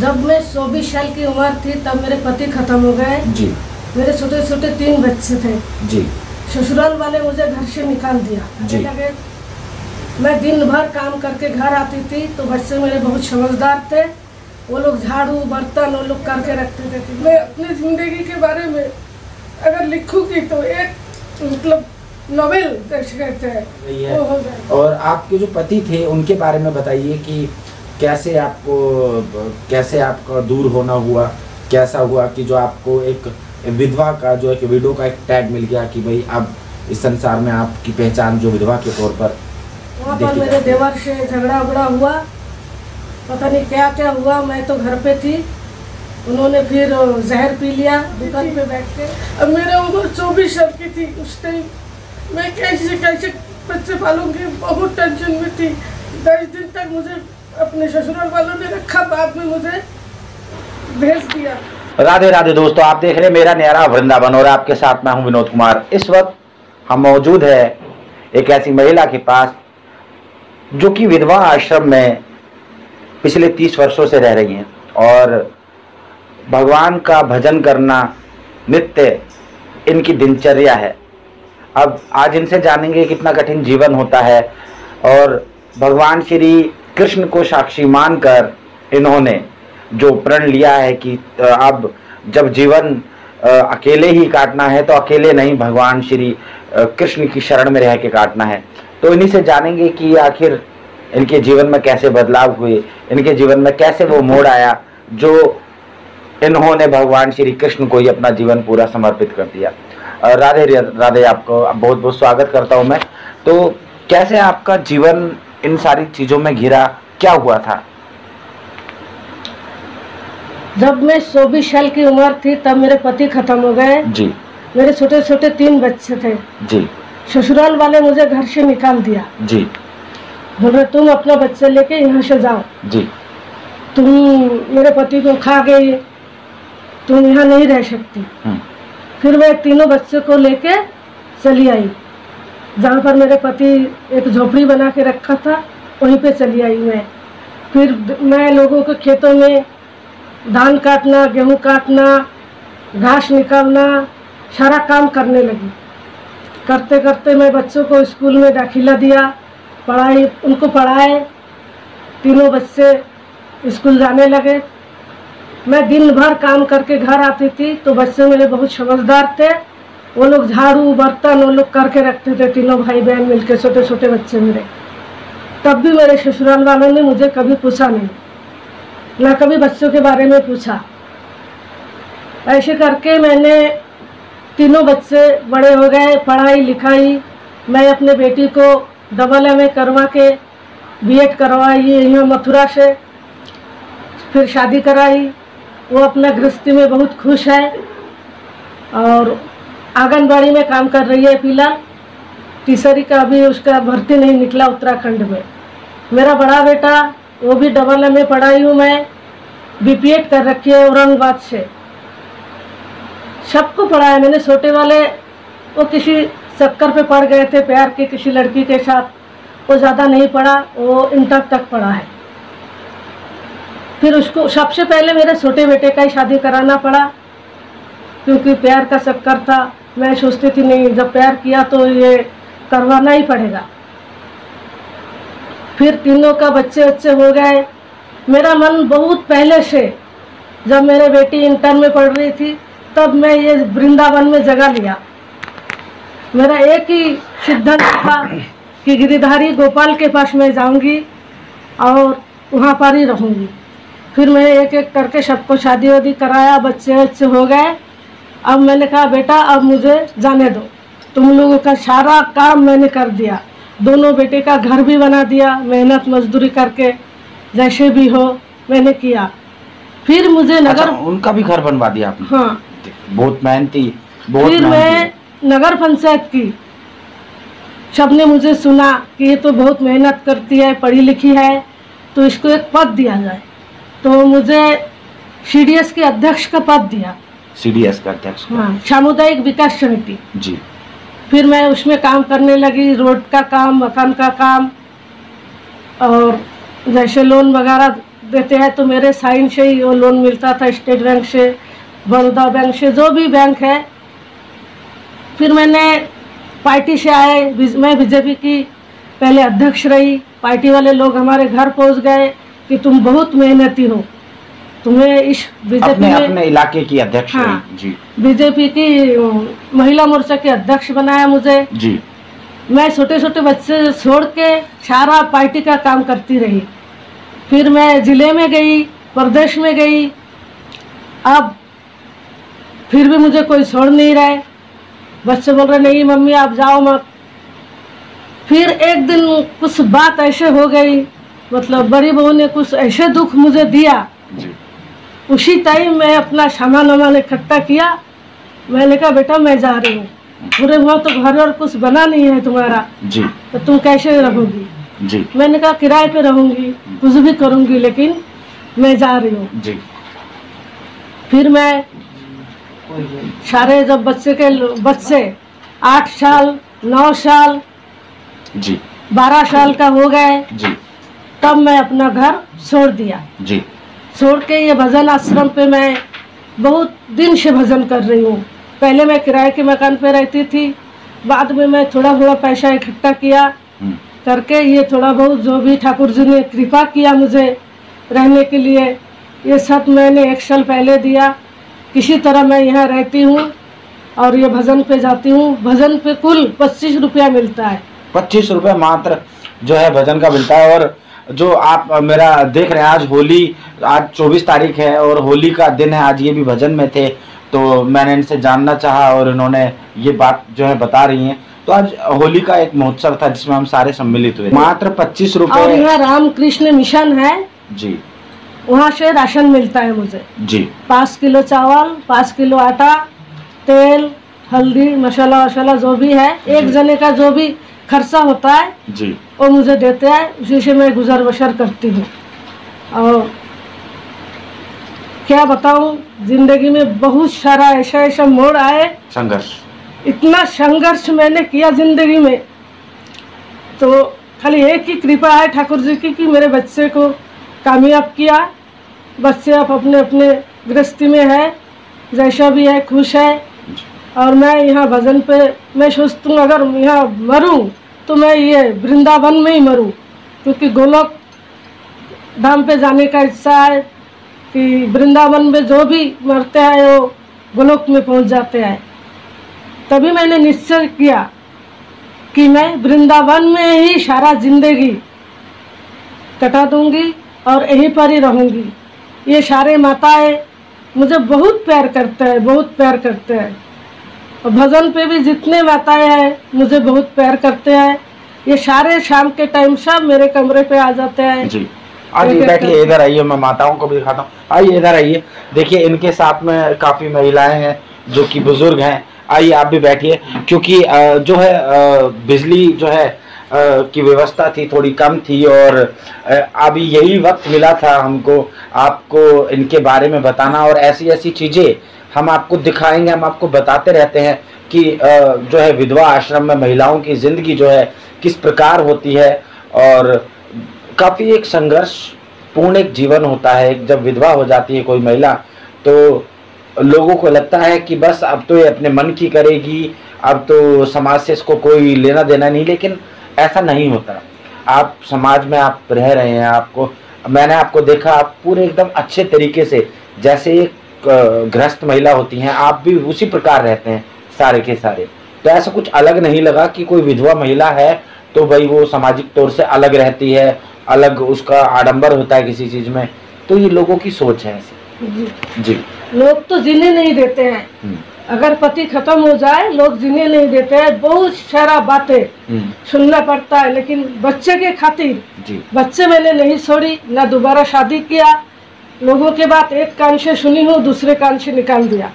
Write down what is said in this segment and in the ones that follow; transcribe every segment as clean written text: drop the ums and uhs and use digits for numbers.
जब मैं 24 साल की उम्र थी तब मेरे पति खत्म हो गए जी। मेरे छोटे छोटे 3 बच्चे थे जी। ससुराल वाले मुझे घर से निकाल दिया जी। लगे मैं दिन भर काम करके घर आती थी तो बच्चे मेरे बहुत समझदार थे। वो लोग झाड़ू बर्तन वो लोग करके रखते थे। मैं अपनी ज़िंदगी के बारे में अगर लिखूंगी तो एक मतलब नॉवेल जैसे कहते हैं वो हो जाए। और आपके जो पति थे उनके बारे में बताइए कि कैसे आपका दूर होना हुआ, कैसा हुआ कि जो आपको एक विधवा का जो एक विडो का एक टैग मिल गया कि भाई अब इस संसार में आपकी पहचान जो विधवा के तौर पर। वहाँ पर मेरे देवर से झगड़ा उगड़ा हुआ, पता नहीं क्या क्या हुआ। मैं तो घर पे थी, उन्होंने फिर जहर पी लिया दुकान पे बैठ के। अब मेरे उम्र 24 साल की थी उस टाइम। मैं कैसे कैसे बच्चे पालूंगी, बहुत टेंशन में थी। 10 दिन तक मुझे अपने ससुराल वालों ने रखा, बाद में मुझे भेज दिया। राधे राधे दोस्तों, आप देख रहे हैं मेरा न्यारा वृंदावन और आपके साथ मैं हूं विनोद कुमार। इस वक्त हम मौजूद है एक ऐसी महिला के पास जो कि विधवा आश्रम में पिछले 30 वर्षों से रह रही हैं और भगवान का भजन करना नित्य इनकी दिनचर्या है। अब आज इनसे जानेंगे कितना कठिन जीवन होता है और भगवान श्री कृष्ण को साक्षी मानकर इन्होंने जो प्रण लिया है कि अब जब जीवन अकेले ही काटना है तो अकेले नहीं, भगवान श्री कृष्ण की शरण में रह के काटना है। तो इन्हीं से जानेंगे कि आखिर इनके जीवन में कैसे बदलाव हुए, इनके जीवन में कैसे वो मोड़ आया जो इन्होंने भगवान श्री कृष्ण को ही अपना जीवन पूरा समर्पित कर दिया। राधे राधे, आपको बहुत बहुत स्वागत करता हूँ मैं। तो कैसे आपका जीवन इन सारी चीज़ों में घिरा, क्या हुआ था? जब मैं 24 साल की उम्र थी तब मेरे पति खत्म हो गए जी। मेरे छोटे छोटे 3 बच्चे थे जी। ससुराल वाले मुझे घर से निकाल दिया। जी। बोल रहे तुम अपना बच्चे लेके यहाँ से जाओ, जी। तुम मेरे पति को खा गई, तुम यहाँ नहीं रह सकती। फिर मैं 3 बच्चे को लेके चली आई, जहाँ पर मेरे पति एक झोपड़ी बना के रखा था वहीं पे चली आई मैं। फिर मैं लोगों के खेतों में धान काटना, गेहूं काटना, घास निकालना, सारा काम करने लगी। करते करते मैं बच्चों को स्कूल में दाखिला दिया, पढ़ाई उनको पढ़ाए। 3 बच्चे स्कूल जाने लगे। मैं दिन भर काम करके घर आती थी तो बच्चे मेरे बहुत समझदार थे। वो लोग झाड़ू बर्तन वो लोग करके रखते थे, 3 भाई बहन मिलके, छोटे छोटे बच्चे मेरे। तब भी मेरे ससुराल वालों ने मुझे कभी पूछा नहीं, ना कभी बच्चों के बारे में पूछा। ऐसे करके मैंने 3 बच्चे बड़े हो गए, पढ़ाई लिखाई। मैं अपने बेटी को AA करवा के B.Ed करवाई यहाँ मथुरा से, फिर शादी कराई। वो अपना गृहस्थी में बहुत खुश है और आंगनबाड़ी में काम कर रही है। फिलहाल तीसरी का अभी उसका भर्ती नहीं निकला उत्तराखंड में। मेरा बड़ा बेटा वो भी AA पढ़ाई हूँ मैं, B.Ed कर रखी है औरंगाबाद से। सबको पढ़ाया मैंने। छोटे वाले वो किसी चक्कर पे पड़ गए थे प्यार के किसी लड़की के साथ, वो ज़्यादा नहीं पढ़ा, वो इंटर तक पढ़ा है। फिर उसको सबसे पहले मेरे छोटे बेटे का ही शादी कराना पड़ा क्योंकि प्यार का चक्कर था। मैं सोचती थी नहीं, जब प्यार किया तो ये करवाना ही पड़ेगा। फिर 3 का बच्चे हो गए। मेरा मन बहुत पहले से, जब मेरे बेटी इंटर में पढ़ रही थी तब मैं ये वृंदावन में जगह लिया। मेरा एक ही सिद्धांत था कि गिरिधारी गोपाल के पास मैं जाऊंगी और वहाँ पर ही रहूँगी। फिर मैं एक एक करके सबको शादी वादी कराया, बच्चे हो गए। अब मैंने कहा बेटा अब मुझे जाने दो, तुम लोगों का सारा काम मैंने कर दिया। 2 बेटे का घर भी बना दिया, मेहनत मजदूरी करके जैसे भी हो मैंने किया। फिर मुझे नगर उनका भी घर बनवा दिया आपने? हाँ, बहुत मेहनती। फिर मैं नगर पंचायत की, सबने मुझे सुना कि ये तो बहुत मेहनत करती है, पढ़ी लिखी है, तो इसको एक पद दिया जाए। तो मुझे CDS के अध्यक्ष का पद दिया। CDS का अध्यक्ष? हाँ, सामुदायिक विकास समिति जी। फिर मैं उसमें काम करने लगी, रोड का काम, मकान का काम, और जैसे लोन वगैरह देते हैं तो मेरे साइन से ही वो लोन मिलता था, स्टेट बैंक से, बड़ौदा बैंक से, जो भी बैंक है। फिर मैंने पार्टी से आए, मैं बीजेपी की पहले अध्यक्ष रही। पार्टी वाले लोग हमारे घर पहुंच गए कि तुम बहुत मेहनती हो, तुम्हें इस बीजेपी में अपने इलाके की अध्यक्ष हाँ, रही जी, बीजेपी की महिला मोर्चा के अध्यक्ष बनाया मुझे जी। मैं छोटे छोटे बच्चे छोड़ के सारा पार्टी का काम करती रही। फिर मैं जिले में गई, प्रदेश में गई, अब फिर भी मुझे कोई छोड़ नहीं रहा है। बच्चे बोल रहे नहीं मम्मी आप जाओ मत। फिर एक दिन कुछ बात ऐसे हो गई, मतलब बड़ी बहू ने कुछ ऐसे दुख मुझे दिया जी। उसी टाइम मैं अपना सामान वामान इकट्ठा किया। मैंने कहा बेटा मैं जा रही हूँ, पूरे हुआ तो घर और कुछ बना नहीं है तुम्हारा जी, तो तुम कैसे रहोगी जी। मैंने कहा किराए पे रहूंगी, कुछ भी करूंगी, लेकिन मैं जा रही हूँ जी। फिर मैं सारे जब बच्चे 8 साल 9 साल जी, 12 साल का हो गए जी, तब मैं अपना घर छोड़ दिया। जी। छोड़ के ये भजन आश्रम पे मैं बहुत दिन से भजन कर रही हूँ। पहले मैं किराए के मकान पे रहती थी, बाद में मैं थोड़ा थोड़ा पैसा इकट्ठा किया करके ये थोड़ा बहुत जो भी ठाकुर जी ने कृपा किया मुझे रहने के लिए, ये सब मैंने 1 साल पहले दिया। किसी तरह मैं यहाँ रहती हूँ और ये भजन पे जाती हूँ। भजन पे कुल 25 रुपया मिलता है। 25 रुपये मात्र जो है भजन का मिलता है। और जो आप मेरा देख रहे हैं, आज होली, आज 24 तारीख है और होली का दिन है। आज ये भी भजन में थे तो मैंने इनसे जानना चाहा और इन्होंने ये बात जो है बता रही हैं। तो आज होली का एक महोत्सव था जिसमें हम सारे सम्मिलित हुए। मात्र 25 और रुपये। यहाँ रामकृष्ण मिशन है जी, वहाँ से राशन मिलता है मुझे जी। 5 किलो चावल, 5 किलो आटा, तेल, हल्दी, मसाला वसाला जो भी है, एक जने का जो भी खर्चा होता है जी, वो मुझे देते हैं, उसी से मैं गुजर बसर करती हूँ। और क्या बताऊँ, जिंदगी में बहुत सारा ऐसा ऐसा मोड़ आए, संघर्ष, इतना संघर्ष मैंने किया जिंदगी में। तो खाली एक ही कृपा है ठाकुर जी की कि मेरे बच्चे को कामयाब किया। बच्चे अब अपने अपने गृहस्थी में है, जैसा भी है खुश है। और मैं यहाँ भजन पे मैं सोचती हूँ अगर यहाँ मरूँ तो मैं ये वृंदावन में ही मरूँ, क्योंकि गोलोक धाम पे जाने का इच्छा है कि वृंदावन में जो भी मरते हैं वो गोलोक में पहुँच जाते हैं। तभी मैंने निश्चय किया कि मैं वृंदावन में ही सारा जिंदगी कटा दूंगी और यहीं पर ही रहूंगी। ये सारे माताएं मुझे बहुत प्यार करते हैं, बहुत प्यार करते हैं। और भजन पे भी जितने माताएं हैं मुझे बहुत प्यार करते हैं। ये सारे शाम के टाइम सब मेरे कमरे पे आ जाते हैं जी। आइए बैठिए, इधर आइए, मैं माताओं को भी दिखाता हूँ। आइए इधर आइए, देखिए इनके साथ में काफ़ी महिलाएं हैं जो कि बुजुर्ग हैं। आइए आप भी बैठिए, क्योंकि जो है बिजली जो है की व्यवस्था थी थोड़ी कम थी और अभी यही वक्त मिला था हमको आपको इनके बारे में बताना। और ऐसी ऐसी चीज़ें हम आपको दिखाएंगे, हम आपको बताते रहते हैं कि जो है विधवा आश्रम में महिलाओं की ज़िंदगी जो है किस प्रकार होती है। और काफ़ी एक संघर्ष पूर्ण एक जीवन होता है। जब विधवा हो जाती है कोई महिला तो लोगों को लगता है कि बस अब तो ये अपने मन की करेगी, अब तो समाज से इसको कोई लेना देना नहीं, लेकिन ऐसा नहीं होता। आप समाज में आप रह रहे हैं, आपको मैंने आपको देखा, आप पूरे एकदम अच्छे तरीके से जैसे एक गृहस्थ महिला होती हैं आप भी उसी प्रकार रहते हैं सारे के सारे। तो ऐसा कुछ अलग नहीं लगा कि कोई विधवा महिला है तो भाई वो सामाजिक तौर से अलग रहती है, अलग उसका आडंबर होता है किसी चीज़ में। तो ये लोगों की सोच है ऐसी। जी, लोग तो जीने नहीं देते हैं। अगर पति खत्म हो जाए लोग जीने नहीं देते हैं, बहुत सारा बातें सुनना पड़ता है। लेकिन बच्चे के खातिर बच्चे मैंने नहीं छोड़ी, ना दोबारा शादी किया। लोगों के बात एक कान से सुनी हूँ, दूसरे कान से निकाल दिया।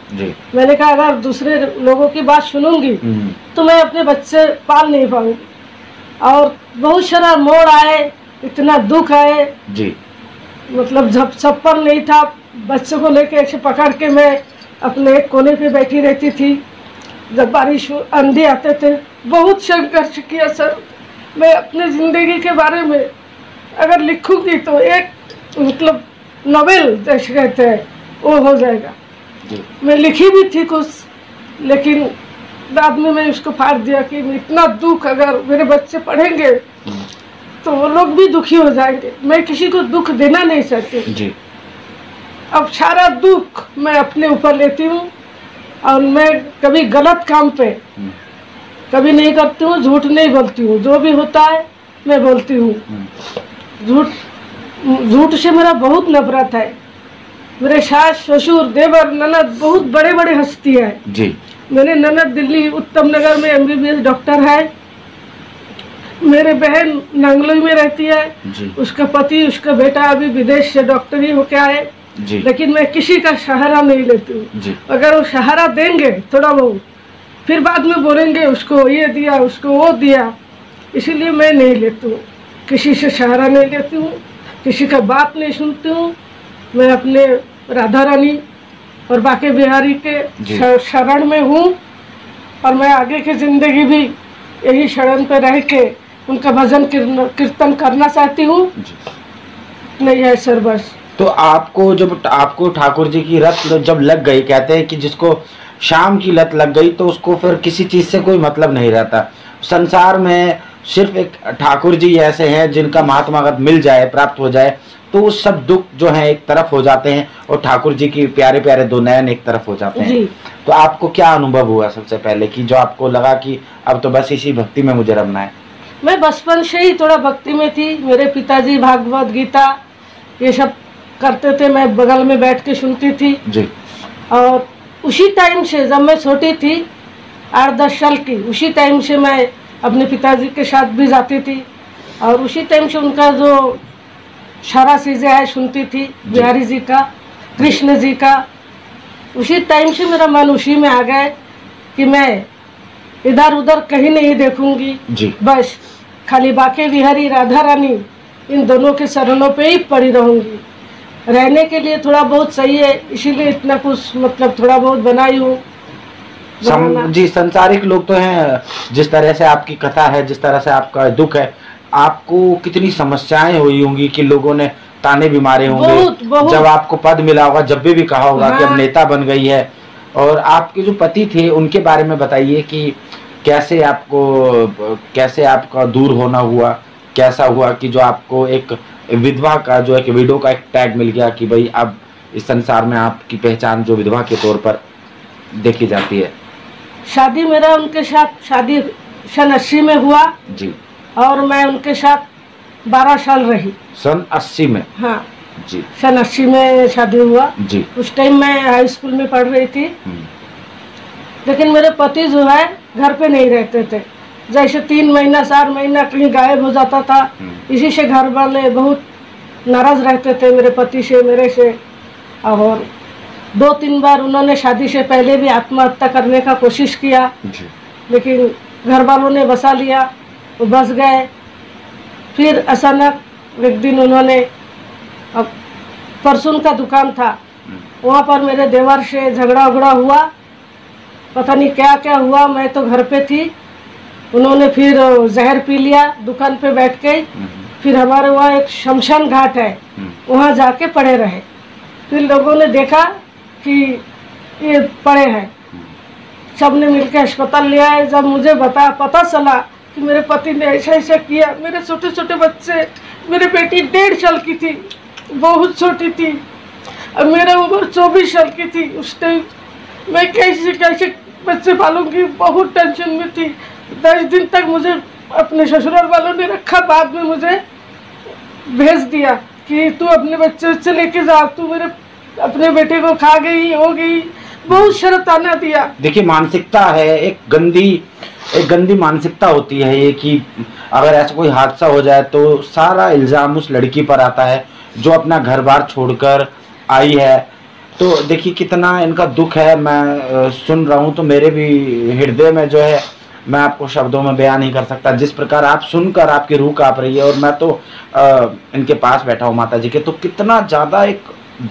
मैंने कहा अगर दूसरे लोगों की बात सुनूंगी तो मैं अपने बच्चे पाल नहीं पाऊंगी। और बहुत सारा मोड़ आए, इतना दुख आए जी, मतलब जब छप्पर नहीं था, बच्चों को लेके ऐसे पकड़ के मैं अपने एक कोने पे बैठी रहती थी। जब बारिश आंधी आते थे, बहुत संघर्ष किया सर। मैं अपने ज़िंदगी के बारे में अगर लिखूंगी तो एक मतलब नोवेल जैसे कहते हैं वो हो जाएगा। जी। मैं लिखी भी थी कुछ, लेकिन बाद में मैं उसको फाड़ दिया कि इतना दुख अगर मेरे बच्चे पढ़ेंगे तो वो लोग भी दुखी हो जाएंगे। मैं किसी को दुख देना नहीं चाहती जी। अब सारा दुख मैं अपने ऊपर लेती हूँ और मैं कभी गलत काम पे कभी नहीं करती हूँ, झूठ नहीं बोलती हूँ। जो भी होता है मैं बोलती हूँ। झूठ से मेरा बहुत नफरत है। मेरे सास ससुर देवर ननद बहुत बड़े बड़े हस्ती है जी। मेरे ननद दिल्ली उत्तम नगर में MBBS डॉक्टर है। मेरे बहन नांगलोई में रहती है जी। उसका पति उसका बेटा अभी विदेश से डॉक्टर ही होके आए जी। लेकिन मैं किसी का सहारा नहीं लेती हूँ। अगर वो सहारा देंगे थोड़ा बहुत, फिर बाद में बोलेंगे उसको ये दिया उसको वो दिया, इसीलिए मैं नहीं लेती हूँ। किसी से सहारा नहीं लेती हूँ, किसी का बात नहीं सुनती हूँ। मैं अपने राधा रानी और बाके बिहारी के शरण में हूँ और मैं आगे की जिंदगी भी यही शरण पे रह के उनका भजन कीर्तन करना चाहती हूँ। नहीं है सर बस। तो आपको जब आपको ठाकुर जी की लत जब लग गई, कहते हैं कि जिसको शाम की लत लग गई तो उसको फिर किसी चीज से कोई मतलब नहीं रहता। संसार में सिर्फ एक ठाकुर जी ऐसे हैं जिनका महात्मा अगर मिल जाए प्राप्त हो जाए तो वो सब दुख जो है एक तरफ हो जाते हैं और ठाकुर जी की प्यारे प्यारे दो नयन एक तरफ हो जाते हैं। तो आपको क्या अनुभव हुआ सबसे पहले कि जो आपको लगा कि अब तो बस इसी भक्ति में मुझे रमना है? मैं बचपन से ही थोड़ा भक्ति में थी। मेरे पिताजी भागवत गीता ये सब करते थे, मैं बगल में बैठ के सुनती थी जी। और उसी टाइम से जब मैं छोटी थी 8-10 साल की, उसी टाइम से मैं अपने पिताजी के साथ भी जाती थी और उसी टाइम से उनका जो सारा चीज़ें है सुनती थी, बिहारी जी का कृष्ण जी का। उसी टाइम से मेरा मन उसी में आ गया कि मैं इधर उधर कहीं नहीं देखूंगी जी। बस खाली बाके बिहारी राधा रानी इन दोनों के चरणों पे ही पड़ी रहूंगी। रहने के लिए थोड़ा बहुत चाहिए, इसीलिए इतना कुछ मतलब थोड़ा बहुत बनाई हूँ। जी। संसारिक लोग तो हैं, जिस तरह से आपकी कथा है, जिस तरह से आपका दुख है, आपको कितनी समस्याएं हुई होंगी कि लोगों ने ताने भी मारे होंगे। बहुत। जब आपको पद मिला होगा, जब भी कहा होगा कि अब नेता बन गई है। और आपके जो पति थे उनके बारे में बताइए कि कैसे आपका दूर होना हुआ, कैसा हुआ कि जो आपको एक विधवा का जो एक विडो का एक टैग मिल गया कि भाई अब इस संसार में आपकी पहचान जो विधवा के तौर पर देखी जाती है। शादी मेरा उनके साथ शादी सन 80 में हुआ जी और मैं उनके साथ 12 साल रही। सन 80 में? हाँ जी, सन 80 में शादी हुआ जी। उस टाइम मैं हाई स्कूल में पढ़ रही थी। लेकिन मेरे पति जो है घर पे नहीं रहते थे। जैसे 3 महीना 4 महीना कहीं गायब हो जाता था, इसी से घर वाले बहुत नाराज रहते थे मेरे पति से, मेरे से। और 2-3 बार उन्होंने शादी से पहले भी आत्महत्या करने का कोशिश किया जी। लेकिन घर वालों ने बसा लिया, वो बस गए। फिर अचानक एक दिन उन्होंने, अब परसुन का दुकान था, वहाँ पर मेरे देवर से झगड़ा उगड़ा हुआ, पता नहीं क्या क्या हुआ, मैं तो घर पे थी। उन्होंने फिर जहर पी लिया दुकान पे बैठ के। फिर हमारे वहाँ एक शमशान घाट है, वहाँ जाके पड़े रहे। फिर लोगों ने देखा कि ये पड़े हैं, सबने मिलकर अस्पताल ले आए। जब मुझे पता चला कि मेरे पति ने ऐसा ऐसा किया, मेरे छोटे छोटे बच्चे, मेरी बेटी 1.5 साल की थी, बहुत छोटी थी, और मेरा उम्र 24 साल की थी। उस टाइम मैं कैसे बच्चे पालूंगी, बहुत टेंशन में थी। 10 दिन तक मुझे अपने ससुराल वालों ने रखा, बाद में मुझे भेज दिया कि तू अपने बच्चे लेके जा, तू मेरे अपने बेटे को खा गई, हो गई, बहुत शर्ताना दिया। देखिए, मानसिकता है, एक गंदी मानसिकता होती है ये कि अगर ऐसा कोई हादसा हो जाए तो सारा इल्जाम उस लड़की पर आता है जो अपना घर बार छोड़कर आई है। तो देखिए कितना इनका दुख है। मैं सुन रहा हूँ तो मेरे भी हृदय में जो है, मैं आपको शब्दों में बयान नहीं कर सकता। जिस प्रकार आप सुनकर आपकी रूह कांप रही है, और मैं तो इनके पास बैठा हूँ माता जी के, तो कितना ज़्यादा एक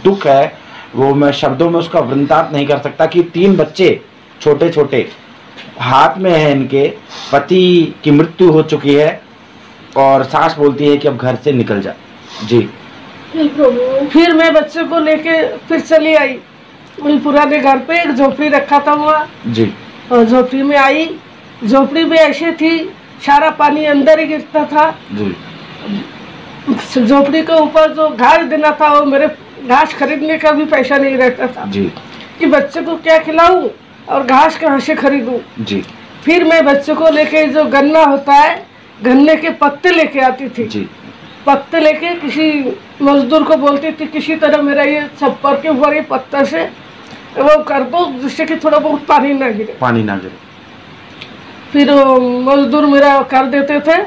दुख है वो मैं शब्दों में उसका वृंतांत नहीं कर सकता। कि 3 बच्चे छोटे छोटे हाथ में है, इनके पति की मृत्यु हो चुकी है और सास बोलती है कि अब घर से निकल जा। जी, फिर मैं बच्चे को लेके फिर चली आई वही पुराने घर पे, एक झोपड़ी रखा था वहाँ जी। और झोपड़ी में आई। झोपड़ी भी ऐसे थी, सारा पानी अंदर ही गिरता था जी। झोपड़ी के ऊपर जो घास देना था, वो मेरे घास खरीदने का भी पैसा नहीं रहता था जी। कि बच्चे को क्या खिलाऊं और घास कहाँ से खरीदूं। जी। फिर मैं बच्चे को लेके जो गन्ना होता है, गन्ने के पत्ते लेके आती थी जी। पत्ते लेके किसी मजदूर को बोलती थी किसी तरह मेरा ये छप्पर के ऊपर ये पत्ता से वो कर दो जिससे कि थोड़ा बहुत पानी ना गिरे। फिर मजदूर मेरा कर देते थे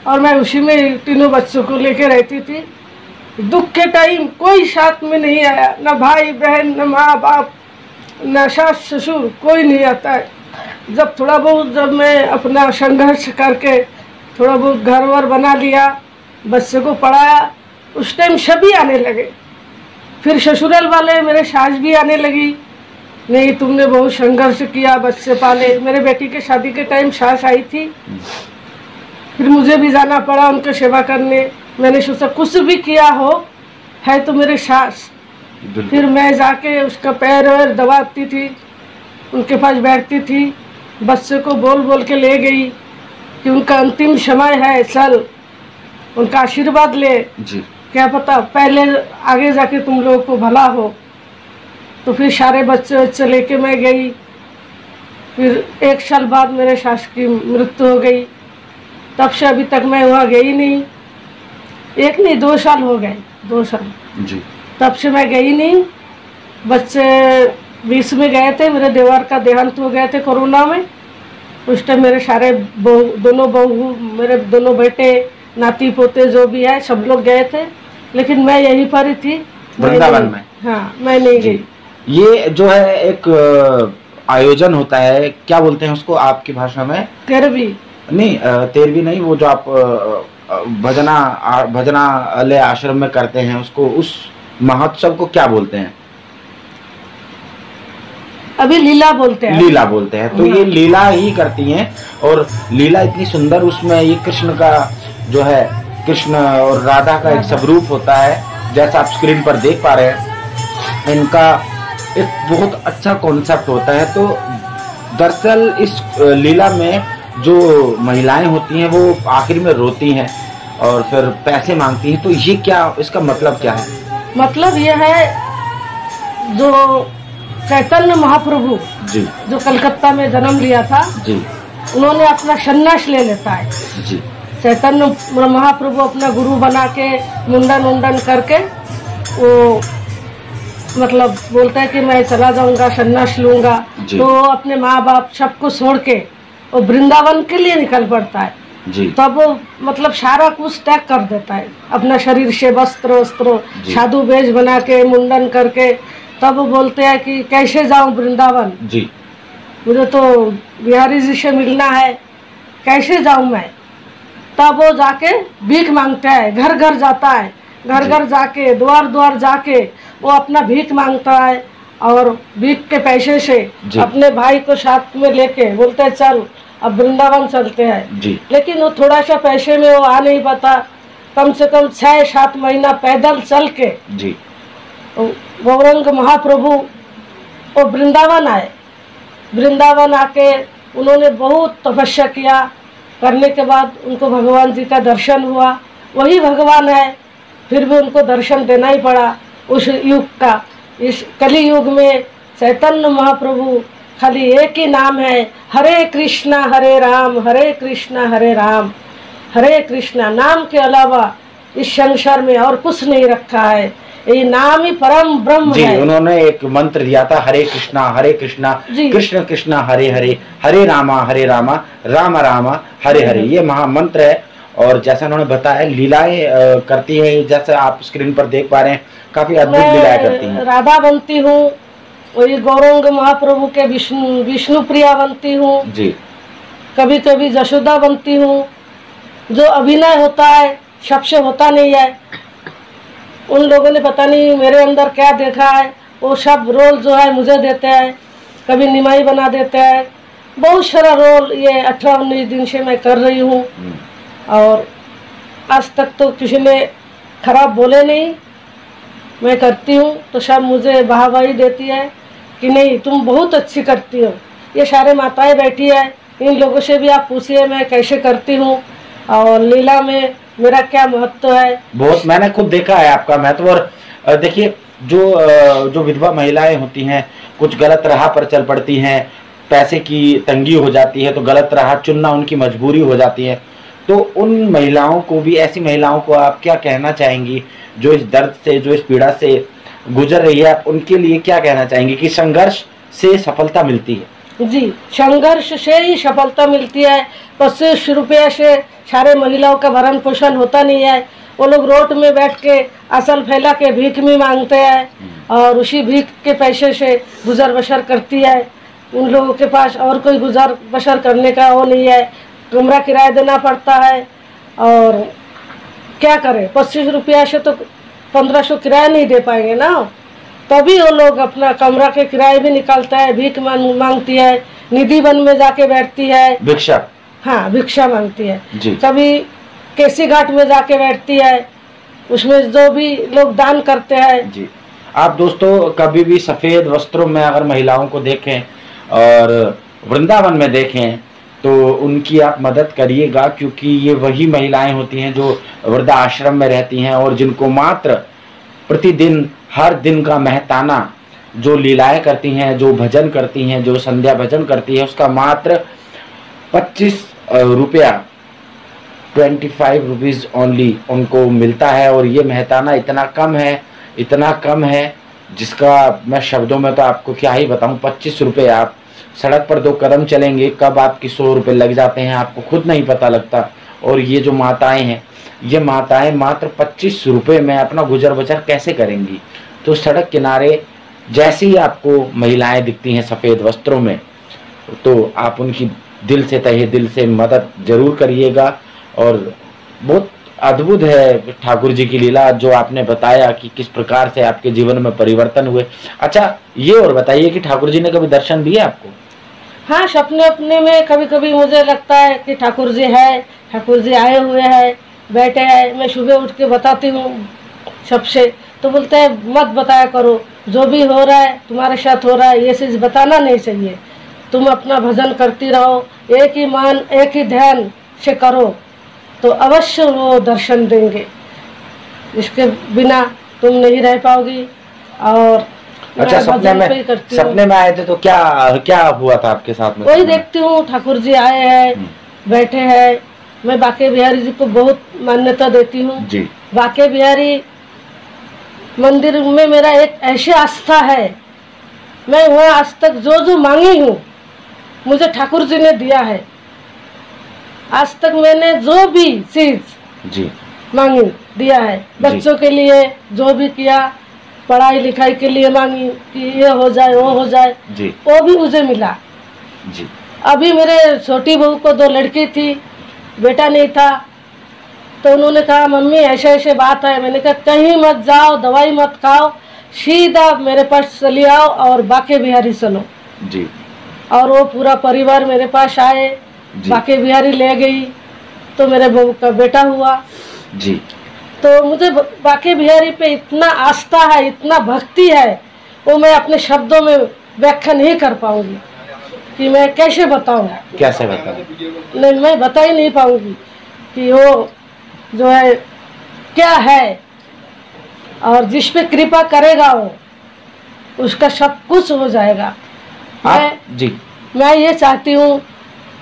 और मैं उसी में तीनों बच्चों को लेके रहती थी। दुख के टाइम कोई साथ में नहीं आया, न भाई बहन, न माँ बाप, न सास ससुर, कोई नहीं आता है। जब थोड़ा बहुत जब मैं अपना संघर्ष करके थोड़ा बहुत घर वर बना लिया, बच्चे को पढ़ाया, उस टाइम सभी आने लगे। फिर ससुराल वाले मेरे सास भी आने लगी, नहीं तुमने बहुत संघर्ष किया बच्चे पाले। मेरे बेटी के शादी के टाइम सास आई थी, फिर मुझे भी जाना पड़ा उनकी सेवा करने। मैंने सोचा कुछ भी किया हो है तो मेरे सास। फिर मैं जाके उसका पैर वैर दबाती थी, उनके पास बैठती थी, बच्चे को बोल बोल के ले गई कि उनका अंतिम समय है, चल उनका आशीर्वाद ले जी। क्या पता पहले आगे जाके तुम लोगों को भला हो। तो फिर सारे बच्चे लेके मैं गई। फिर 1 साल बाद मेरे सास की मृत्यु हो गई। तब से अभी तक मैं वहाँ गई नहीं, 1 नहीं 2 साल हो गए, 2 साल जी। तब से मैं गई नहीं। बच्चे 20 में गए थे, मेरे देवर का देहांत हो गए थे कोरोना में। उस टाइम मेरे सारे दोनों बहू, मेरे दोनों बेटे, नाती पोते जो भी है सब लोग गए थे, लेकिन मैं यहीं पर ही थी वृंदावन में। हाँ, मैं नहीं गई। ये जो है एक आयोजन होता है, क्या बोलते हैं उसको आपकी भाषा में? तेरहवीं नहीं, 13वीं नहीं, वो जो आप भजनालय आश्रम में करते हैं उसको, उस महोत्सव को क्या बोलते हैं? अभी लीला बोलते हैं। लीला बोलते हैं। तो ये लीला ही करती हैं और लीला इतनी सुंदर, उसमें ये कृष्ण का जो है, कृष्ण और राधा का एक स्वरूप होता है, जैसा आप स्क्रीन पर देख पा रहे हैं। इनका एक बहुत अच्छा कॉन्सेप्ट होता है। तो दरअसल इस लीला में जो महिलाएं होती हैं वो आखिर में रोती हैं और फिर पैसे मांगती हैं। तो ये क्या, इसका मतलब क्या है? मतलब ये है जो चैतन्य महाप्रभु जी, जो कलकत्ता में जन्म लिया था जी, उन्होंने अपना सन्यास ले लेता है। जी। चैतन्य महाप्रभु अपना गुरु बना के मुंडन उंडन करके वो मतलब बोलता है कि मैं चला जाऊंगा, सन्यास लूंगा। तो अपने माँ बाप सबको छोड़ के वो वृंदावन के लिए निकल पड़ता है जी। तब वो मतलब सारा कुछ त्याग कर देता है, अपना शरीर से वस्त्र साधु वेश बना के मुंडन करके। तब वो बोलते हैं कि कैसे जाऊं वृंदावन जी, मुझे तो बिहारी जी से मिलना है, कैसे जाऊं मैं। तब वो जाके भीख मांगता है, घर घर जाता है, घर घर जाके द्वार द्वार जाके वो अपना भीख मांगता है और भीख के पैसे से अपने भाई को साथ में लेके बोलते हैं चल अब वृंदावन चलते हैं। लेकिन वो थोड़ा सा पैसे में वो आ नहीं पाता, कम से कम 6-7 महीना पैदल चल के जी गौरंग महाप्रभु वो वृंदावन आए। वृंदावन आके उन्होंने बहुत तपस्या किया, करने के बाद उनको भगवान जी का दर्शन हुआ। वही भगवान है, फिर भी उनको दर्शन देना ही पड़ा उस युग का। इस कली युग में चैतन्य महाप्रभु खाली एक ही नाम है, हरे कृष्णा हरे राम, हरे कृष्णा हरे राम, हरे कृष्णा। नाम के अलावा इस संसार में और कुछ नहीं रखा है, ये नाम ही परम ब्रह्म है। उन्होंने एक मंत्र दिया था, हरे कृष्णा कृष्ण कृष्णा हरे हरे, हरे रामा राम राम हरे हरे। ये महामंत्र है। और जैसा उन्होंने बताया लीलाएं करती है, जैसे आप स्क्रीन पर देख पा रहे हैं, काफी अद्भुत लीलाएं करती हैं। राधा बनती हूँ, वही गौरंग महाप्रभु के विष्णु प्रिया बनती हूँ जी। कभी कभी जशोदा बनती हूँ। जो अभिनय होता है सबसे होता नहीं है, उन लोगों ने पता नहीं मेरे अंदर क्या देखा है, वो सब रोल जो है मुझे देते हैं। कभी निमाई बना देते हैं, बहुत सारा रोल ये 18-19 दिन से मैं कर रही हूँ और आज तक तो किसी ने खराब बोले नहीं, मैं करती हूँ तो सब मुझे वाहवाही देती है कि नहीं तुम बहुत अच्छी करती हो। ये सारे माताएं बैठी है, इन लोगों से भी आप पूछिए मैं कैसे करती हूँ और लीला में मेरा क्या महत्व है। बहुत, मैंने खुद देखा है आपका महत्व। और देखिए जो विधवा महिलाएं होती हैं, कुछ गलत राह पर चल पड़ती हैं, पैसे की तंगी हो जाती है तो गलत राह चुनना उनकी मजबूरी हो जाती है, तो उन महिलाओं को भी, ऐसी महिलाओं को आप क्या कहना चाहेंगी जो इस दर्द से, जो इस पीड़ा से गुजर रही है, आप उनके लिए क्या कहना चाहेंगी कि संघर्ष से सफलता मिलती है? जी, संघर्ष से ही सफलता मिलती है। 25 रुपये से सारे महिलाओं का भरण पोषण होता नहीं है। वो लोग रोड में बैठ के असल फैला के भीख भी मांगते हैं और उसी भीख के पैसे से गुजर बसर करती है। उन लोगों के पास और कोई गुजर बसर करने का वो नहीं है, कमरा किराया देना पड़ता है और क्या करें, 25 रुपया से तो 1500 किराया नहीं दे पाएंगे ना। तभी वो लोग अपना कमरा के किराए भी निकालता है, भीख मांगती है, निधि वन में जाके बैठती है, भिक्षा, हाँ भिक्षा मांगती है जी। कभी केसी घाट में जाके बैठती है, उसमें जो भी लोग दान करते हैं जी। आप दोस्तों कभी भी सफ़ेद वस्त्रों में अगर महिलाओं को देखें और वृंदावन में देखें तो उनकी आप मदद करिएगा, क्योंकि ये वही महिलाएं होती हैं जो वृद्धा आश्रम में रहती हैं और जिनको मात्र प्रतिदिन हर दिन का मेहताना जो लीलाएं करती हैं, जो भजन करती हैं, जो संध्या भजन करती है, उसका मात्र 25 रुपया 25 रुपीज़ ओनली उनको मिलता है। और ये मेहताना इतना कम है जिसका मैं शब्दों में तो आपको क्या ही बताऊं। 25 रुपये, आप सड़क पर 2 कदम चलेंगे कब आपकी 100 रुपये लग जाते हैं आपको खुद नहीं पता लगता। और ये जो माताएं हैं, ये माताएं मात्र 25 रुपये में अपना गुजर बसर कैसे करेंगी? तो सड़क किनारे जैसे ही आपको महिलाएं दिखती हैं सफ़ेद वस्त्रों में, तो आप उनकी दिल से, तहे दिल से मदद जरूर करिएगा। और बहुत अद्भुत है ठाकुर जी की लीला जो आपने बताया कि किस प्रकार से आपके जीवन में परिवर्तन हुए। अच्छा, ये और बताइए कि ठाकुर जी ने कभी दर्शन दिए आपको? हाँ, सपने अपने में कभी कभी मुझे लगता है कि ठाकुर जी है, ठाकुर जी आए हुए हैं, बैठे हैं। मैं सुबह उठ के बताती हूँ सबसे, तो बोलते हैं मत बताया करो, जो भी हो रहा है तुम्हारे साथ हो रहा है ये चीज़ बताना नहीं चाहिए, तुम अपना भजन करती रहो, एक ही मान एक ही ध्यान से करो तो अवश्य वो दर्शन देंगे, इसके बिना तुम नहीं रह पाओगी। और अच्छा, सपने में आए थे तो क्या हुआ था आपके साथ में? वही देखती हूँ ठाकुर जी आए हैं, बैठे हैं। मैं बाके बिहारी जी को बहुत मान्यता देती हूँ जी। बाके बिहारी मंदिर में मेरा एक ऐसी आस्था है, मैं वहाँ आज तक जो मांगी हूँ मुझे ठाकुर जी ने दिया है। आज तक मैंने जो भी चीज जी मांगी दिया है। बच्चों के लिए जो भी किया, पढ़ाई लिखाई के लिए मांगी कि ये हो जाए वो हो जाए जी, वो भी मुझे मिला जी। अभी मेरे छोटी बहू को 2 लड़की थी, बेटा नहीं था, तो उन्होंने कहा मम्मी ऐसे ऐसे बात है। मैंने कहा कहीं मत जाओ, दवाई मत खाओ, सीधा मेरे पास चली आओ और बाके बिहारी चलो जी। और वो पूरा परिवार मेरे पास आए, बाके बिहारी ले गई तो मेरे बहू का बेटा हुआ जी। तो मुझे बाके बिहारी पे इतना आस्था है, इतना भक्ति है, वो मैं अपने शब्दों में व्याख्या नहीं कर पाऊंगी कि मैं कैसे बताऊं। कैसे बताऊं? नहीं, मैं बता ही नहीं पाऊंगी कि वो जो है क्या है, और जिस पे कृपा करेगा वो उसका सब कुछ हो जाएगा। मैं ये चाहती हूँ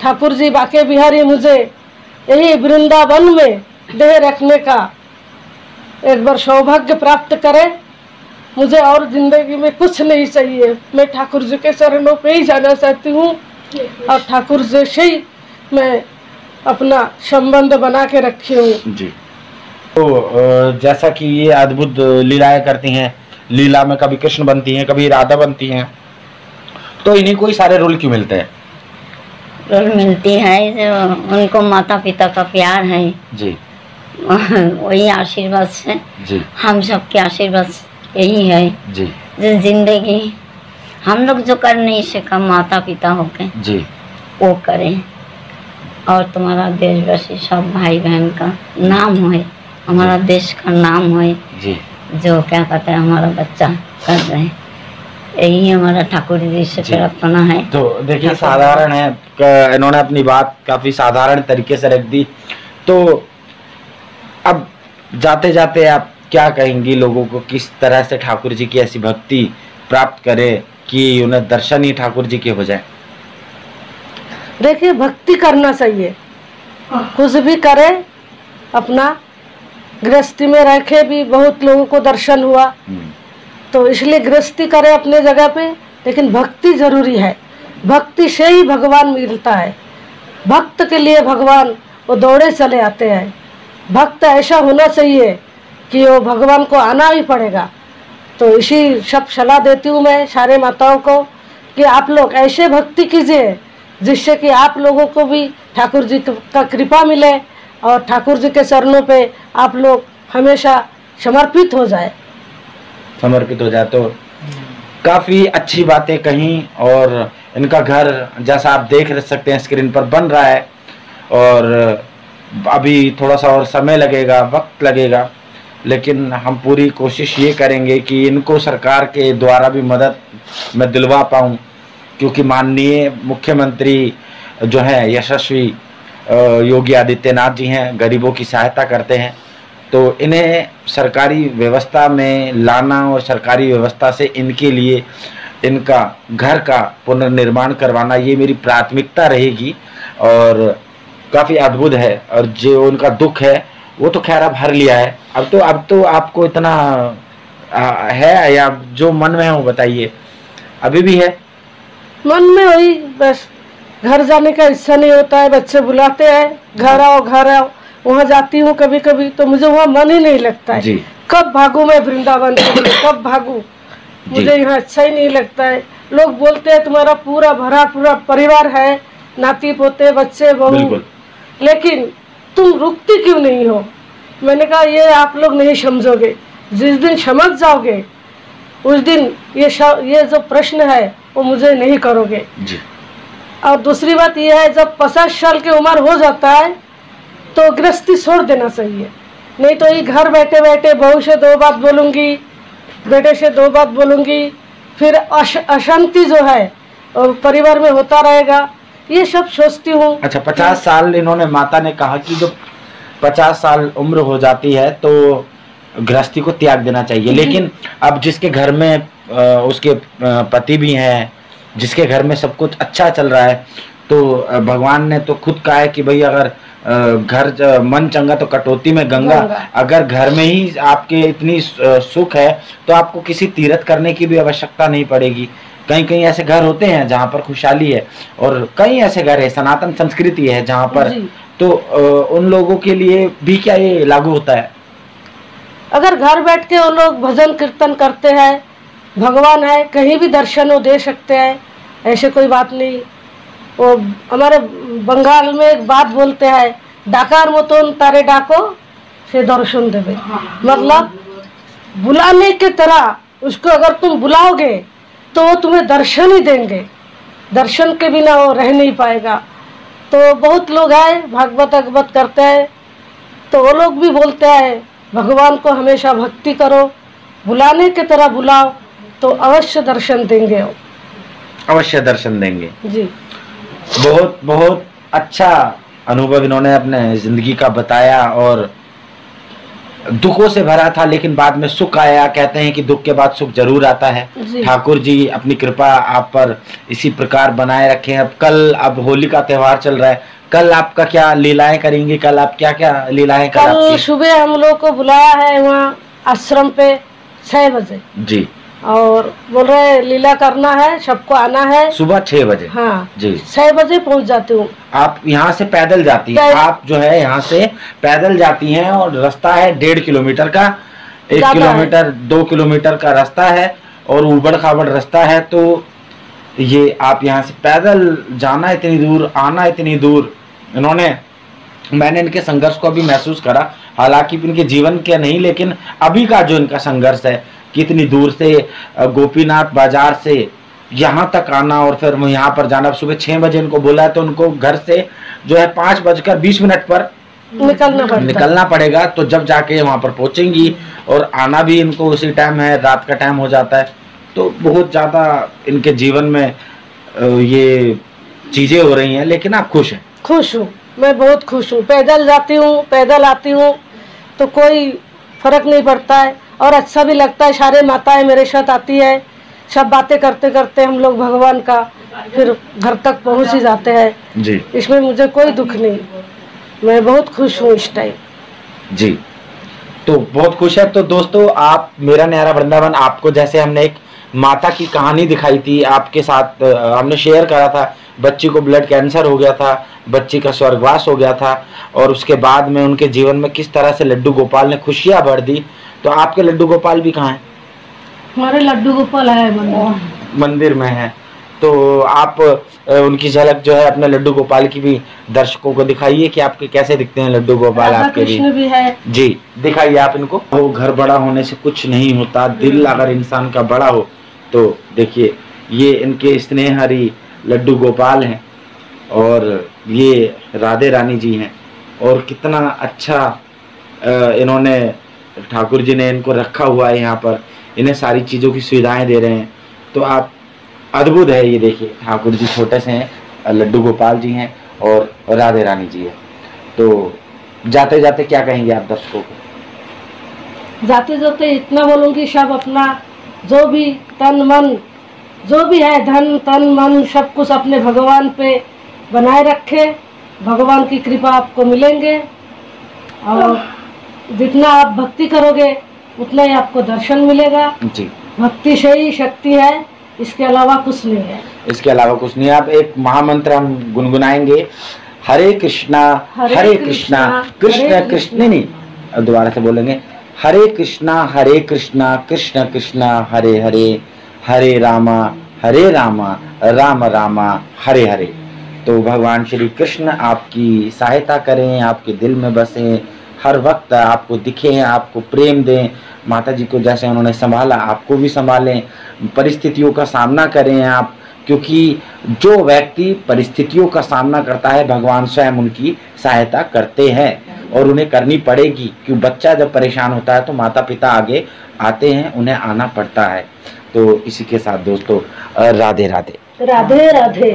ठाकुर जी बाके बिहारी मुझे यही वृंदावन में देह रखने का एक बार सौभाग्य प्राप्त करे। मुझे और जिंदगी में कुछ नहीं चाहिए, मैं ठाकुर जी के चरणों पे ही जाना चाहती हूँ और ठाकुर जी से ही मैं अपना संबंध बना के रखी हूँ जी। तो जैसा कि ये अद्भुत लीलाएं करती हैं, लीला में कभी कृष्ण बनती हैं, कभी राधा बनती हैं, तो इन्हीं को ही सारे रोल क्यों मिलते हैं? रोल मिलती है जो उनको माता पिता का प्यार है जी, वही आशीर्वाद से जी। हम सब के आशीर्वाद यही है जी, जो जिंदगी हम लोग जो कर नहीं सका माता पिता होके जी वो करें, और तुम्हारा देशवासी सब भाई बहन का नाम होए, हमारा देश का नाम होए जी। जो क्या कहते हैं हमारा बच्चा कर रहे हैं, यही हमारा ठाकुर जी से प्रार्थना है। तो देखिए साधारण है, इन्होंने अपनी बात काफी साधारण तरीके से रख दी। तो अब जाते जाते आप क्या कहेंगी लोगों को, किस तरह से ठाकुर जी की ऐसी भक्ति प्राप्त करें कि उन्हें दर्शन ही ठाकुर जी के हो जाए? देखिए भक्ति करना चाहिए, कुछ भी करे, अपना गृहस्थी में रखे भी बहुत लोगों को दर्शन हुआ, तो इसलिए गृहस्थी करे अपने जगह पे, लेकिन भक्ति जरूरी है। भक्ति से ही भगवान मिलता है। भक्त के लिए भगवान वो दौड़े चले आते हैं। भक्त ऐसा होना चाहिए कि वो भगवान को आना ही पड़ेगा। तो इसी सब सलाह देती हूँ मैं सारे माताओं को कि आप लोग ऐसे भक्ति कीजिए जिससे कि आप लोगों को भी ठाकुर जी का कृपा मिले और ठाकुर जी के चरणों पे आप लोग हमेशा समर्पित हो जाए। तो काफी अच्छी बातें कहीं। और इनका घर जैसा आप देख सकते हैं स्क्रीन पर बन रहा है, और अभी थोड़ा सा और समय लगेगा, वक्त लगेगा, लेकिन हम पूरी कोशिश ये करेंगे कि इनको सरकार के द्वारा भी मदद मैं दिलवा पाऊँ, क्योंकि माननीय मुख्यमंत्री जो हैं यशस्वी योगी आदित्यनाथ जी हैं, गरीबों की सहायता करते हैं। तो इन्हें सरकारी व्यवस्था में लाना और सरकारी व्यवस्था से इनके लिए इनका घर का पुनर्निर्माण करवाना, ये मेरी प्राथमिकता रहेगी। और काफ़ी अद्भुत है, और जो उनका दुख है वो तो खैर अब हर लिया है। अब तो आपको इतना है, या जो मन में है वो बताइए, अभी भी है मन में? वही बस घर जाने का इच्छा नहीं होता है। बच्चे बुलाते हैं घर आओ घर आओ, वहाँ जाती हूँ कभी कभी तो मुझे वहाँ मन ही नहीं लगता है। कब भागू मैं वृंदावन के लिए, कब भागू, मुझे यहाँ अच्छा ही नहीं लगता है। लोग बोलते हैं तुम्हारा पूरा भरा पूरा परिवार है, नाती पोते बच्चे बहू, लेकिन तुम रुकती क्यों नहीं हो? मैंने कहा ये आप लोग नहीं समझोगे, जिस दिन समझ जाओगे उस दिन ये जो प्रश्न है वो मुझे नहीं करोगे जी। और दूसरी बात यह है, जब 50 साल की उम्र हो जाता है तो गृहस्थी छोड़ देना चाहिए। नहीं तो ये घर बैठे बैठे बहू से 2 बात बोलूँगी, बेटे से 2 बात बोलूँगी, फिर अशांति जो है परिवार में होता रहेगा, ये सब सोचती हूँ। अच्छा, 50 साल इन्होंने, माता ने कहा कि जो 50 साल उम्र हो जाती है तो गृहस्थी को त्याग देना चाहिए, लेकिन अब जिसके घर में उसके पति भी हैं, जिसके घर में सब कुछ अच्छा चल रहा है, तो भगवान ने तो खुद कहा है कि भाई अगर घर मन चंगा तो कटौती में गंगा। अगर घर में ही आपके इतनी सुख है तो आपको किसी तीर्थ करने की भी आवश्यकता नहीं पड़ेगी। कहीं कहीं ऐसे घर होते हैं जहाँ पर खुशहाली है, और कई ऐसे घर है, सनातन संस्कृति है जहाँ पर, तो उन लोगों के लिए भी क्या ये लागू होता है? अगर घर बैठ के वो लोग भजन कीर्तन करते हैं, भगवान है, कहीं भी दर्शन वो दे सकते हैं, ऐसे कोई बात नहीं। वो हमारे बंगाल में एक बात बोलते हैं, डाकार मतन तारे डाको से दर्शन देवे। मतलब बुलाने की तरह उसको अगर तुम बुलाओगे तो वो तुम्हें दर्शन ही देंगे, दर्शन के बिना वो रह नहीं पाएगा। तो बहुत लोग आए भागवत अगवत करते हैं, तो वो लोग भी बोलते हैं भगवान को हमेशा भक्ति करो, बुलाने की तरह बुलाओ तो अवश्य दर्शन देंगे, वो अवश्य दर्शन देंगे जी। बहुत बहुत अच्छा अनुभव इन्होंने अपने जिंदगी का बताया, और दुखों से भरा था लेकिन बाद में सुख आया। कहते हैं कि दुख के बाद सुख जरूर आता है। ठाकुर जी अपनी कृपा आप पर इसी प्रकार बनाए रखें। अब होली का त्योहार चल रहा है, कल आपका क्या लीलाएं करेंगे? कल आप क्या क्या लीलाएं करेंगे? कल सुबह हम लोग को बुलाया है वहाँ आश्रम पे 6 बजे जी, और बोल रहे लीला करना है, सबको आना है सुबह 6 बजे। हाँ जी, 6 बजे पहुँच जाती हूँ। आप यहाँ से पैदल जाती हैं? आप जो है यहाँ से पैदल जाती हैं, और रास्ता है 1.5 किलोमीटर का, 1 किलोमीटर 2 किलोमीटर का रास्ता है, और उबड़ खाबड़ रास्ता है। तो ये आप यहाँ से पैदल जाना इतनी दूर, आना इतनी दूर, मैंने इनके संघर्ष को अभी महसूस करा। हालांकि इनके जीवन के नहीं, लेकिन अभी का जो इनका संघर्ष है कि इतनी दूर से गोपीनाथ बाजार से यहाँ तक आना और फिर यहाँ पर जाना। सुबह 6 बजे इनको बोला है, तो उनको घर से जो है 5:20 पर निकलना पड़ेगा। तो जब जाके वहाँ पर पहुँचेंगी और आना भी इनको उसी टाइम है, रात का टाइम हो जाता है, तो बहुत ज़्यादा इनके जीवन में ये चीज़ें हो रही हैं। लेकिन आप खुश हैं? खुश हूँ, मैं बहुत खुश हूँ। पैदल जाती हूँ, पैदल आती हूँ, तो कोई फर्क नहीं पड़ता है और अच्छा भी लगता है। सारे माताएं मेरे साथ आती है, सब बातें करते करते हम लोग भगवान का फिर घर तक पहुँच ही जाते हैं जी। इसमें मुझे कोई दुख नहीं, मैं बहुत खुश हूँ इस टाइम जी। तो बहुत खुश है। तो दोस्तों, आप मेरा न्यारा वृंदावन, आपको जैसे हमने एक माता की कहानी दिखाई थी, आपके साथ हमने शेयर करा था, बच्ची को ब्लड कैंसर हो गया था, बच्ची का स्वर्गवास हो गया था, और उसके बाद में उनके जीवन में किस तरह से लड्डू गोपाल ने खुशियां भर दी। तो आपके लड्डू गोपाल भी कहाँ हैं? हमारे लड्डू गोपाल है मंदिर में है। तो आप उनकी झलक जो है अपने लड्डू गोपाल की भी दर्शकों को दिखाइए कि आपके कैसे दिखते हैं लड्डू गोपाल। आपके भी है जी, दिखाइए आप इनको। वो घर बड़ा होने से कुछ नहीं होता, दिल अगर इंसान का बड़ा हो तो देखिए, ये इनके स्नेहहरी लड्डू गोपाल हैं और ये राधे रानी जी हैं। और कितना अच्छा इन्होंने, ठाकुर जी ने इनको रखा हुआ है यहाँ पर, इन्हें सारी चीज़ों की सुविधाएं दे रहे हैं। तो आप अद्भुत है। ये देखिए, ठाकुर जी छोटे से हैं, लड्डू गोपाल जी हैं और राधे रानी जी है। तो जाते जाते क्या कहेंगे आप दर्शकों को? जाते जाते इतना बोलूँगी, सब अपना जो भी तन मन जो भी है, धन तन मन सब कुछ अपने भगवान पे बनाए रखे। भगवान की कृपा आपको मिलेंगे और जितना आप भक्ति करोगे उतना ही आपको दर्शन मिलेगा जी। भक्ति से ही शक्ति है, इसके अलावा कुछ नहीं है। इसके अलावा कुछ नहीं। आप एक महामंत्र हम गुनगुनाएंगे, हरे कृष्णा हरे कृष्णा कृष्ण कृष्ण, नहीं दोबारा से बोलेंगे, हरे कृष्णा कृष्ण कृष्ण हरे हरे, हरे रामा राम रामा हरे हरे। तो भगवान श्री कृष्ण आपकी सहायता करें, आपके दिल में बसें, हर वक्त आपको दिखें, आपको प्रेम दें। माता जी को जैसे उन्होंने संभाला, आपको भी संभालें। परिस्थितियों का सामना करें आप, क्योंकि जो व्यक्ति परिस्थितियों का सामना करता है, भगवान स्वयं उनकी सहायता करते हैं और उन्हें करनी पड़ेगी। क्यों, बच्चा जब परेशान होता है तो माता पिता आगे आते हैं, उन्हें आना पड़ता है। तो इसी के साथ दोस्तों, राधे राधे। राधे राधे।